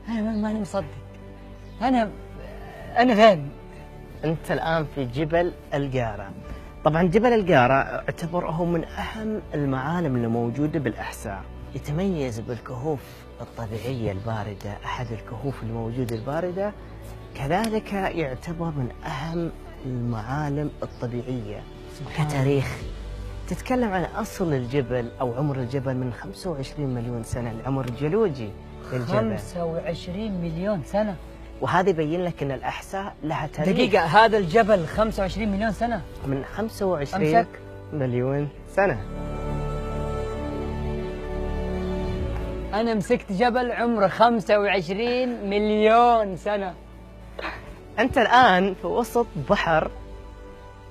أنا ماني مصدق. أنا فين؟ أنت الآن في جبل القارة. طبعا جبل القارة اعتبر هو من أهم المعالم اللي موجودة بالأحساء، يتميز بالكهوف الطبيعية الباردة، أحد الكهوف الموجودة الباردة، كذلك يعتبر من أهم المعالم الطبيعية كتاريخ. تتكلم عن أصل الجبل أو عمر الجبل من 25 مليون سنة، العمر الجيولوجي للجبل 25 مليون سنة. وهذا يبين لك أن الأحساء لها تاريخ. دقيقة، هذا الجبل 25 مليون سنة؟ من 25 أمسك مليون سنة. أنا مسكت جبل عمره 25 مليون سنة. أنت الآن في وسط بحر،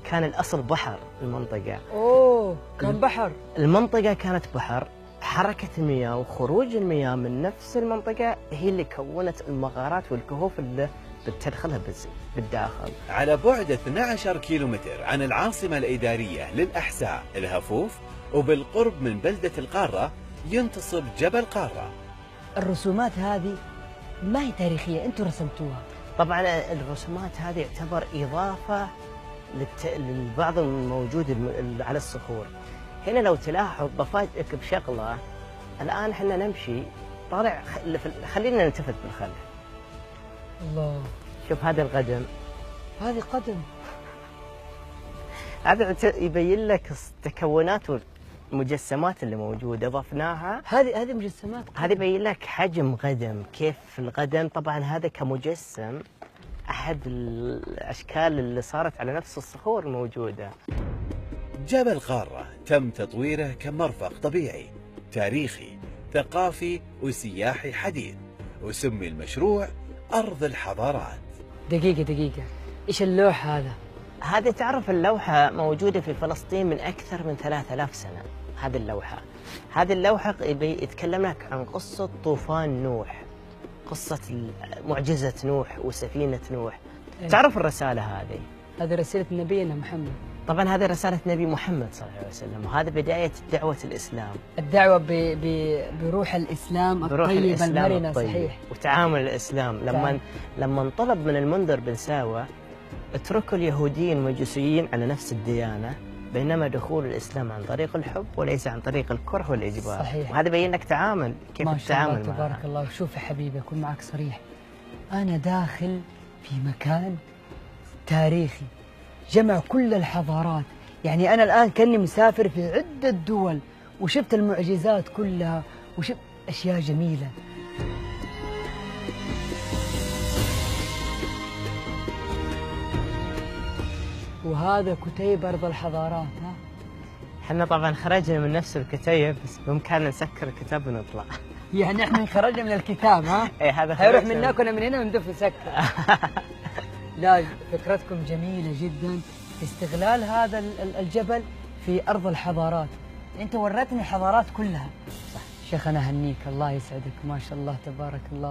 كان الأصل بحر المنطقة. أوه، كان بحر. المنطقة كانت بحر، حركة المياه وخروج المياه من نفس المنطقة هي اللي كونت المغارات والكهوف اللي بتدخلها بالداخل. على بعد 12 كيلومتر عن العاصمة الإدارية للأحساء الهفوف، وبالقرب من بلدة القارة، ينتصب جبل قارة. الرسومات هذه ما هي تاريخية، أنتم رسمتوها؟ طبعا الرسومات هذه يعتبر إضافة للبعض الموجود على الصخور. هنا لو تلاحظ بفاجئك بشغلة، الآن احنا نمشي طالع خلينا نلتفت بالخلف. الله، شوف هذا القدم، هذه قدم. هذا يبين لك التكونات والمجسمات اللي موجودة ضفناها. هذه مجسمات قدم. هذا يبين لك حجم قدم، كيف القدم. طبعا هذا كمجسم أحد الأشكال اللي صارت على نفس الصخور الموجودة. جبل قارة تم تطويره كمرفق طبيعي تاريخي ثقافي وسياحي حديث، وسمي المشروع أرض الحضارات. دقيقة، إيش اللوح هذا؟ هذه تعرف اللوحة موجودة في فلسطين من أكثر من 3000 سنة. هذه اللوحة يتكلم لك عن قصة طوفان نوح، قصة معجزة نوح وسفينة نوح. تعرف الرسالة هذه رسالة نبينا محمد. طبعا هذه رسالة نبي محمد صلى الله عليه وسلم، وهذا بداية دعوة الإسلام، الدعوة بروح الإسلام الطيب المرنة. صحيح. وتعامل الإسلام. لما انطلب من المنذر بن ساوة اتركوا اليهوديين والمجوسيين على نفس الديانة، بينما دخول الإسلام عن طريق الحب وليس عن طريق الكره والإجبار. صحيح. وهذا يبين لك تعامل، كيف ما شاء الله تتعامل. تبارك الله. شوف يا حبيبي، أكون معك صريح، أنا داخل في مكان تاريخي جمع كل الحضارات. يعني أنا الآن كأني مسافر في عدة دول، وشفت المعجزات كلها، وشفت أشياء جميلة. وهذا كتيب أرض الحضارات. ها، احنا طبعا خرجنا من نفس الكتيب، بس بإمكاننا نسكر الكتاب ونطلع. يعني احنا خرجنا من الكتاب. ها ايه، هذا هيروح منا، كنا من هنا وندف نسكر. لا، فكرتكم جميلة جدا، استغلال هذا الجبل في أرض الحضارات. أنت وريتني الحضارات كلها. صح شيخ، أنا هنيك، الله يسعدك، ما شاء الله تبارك الله.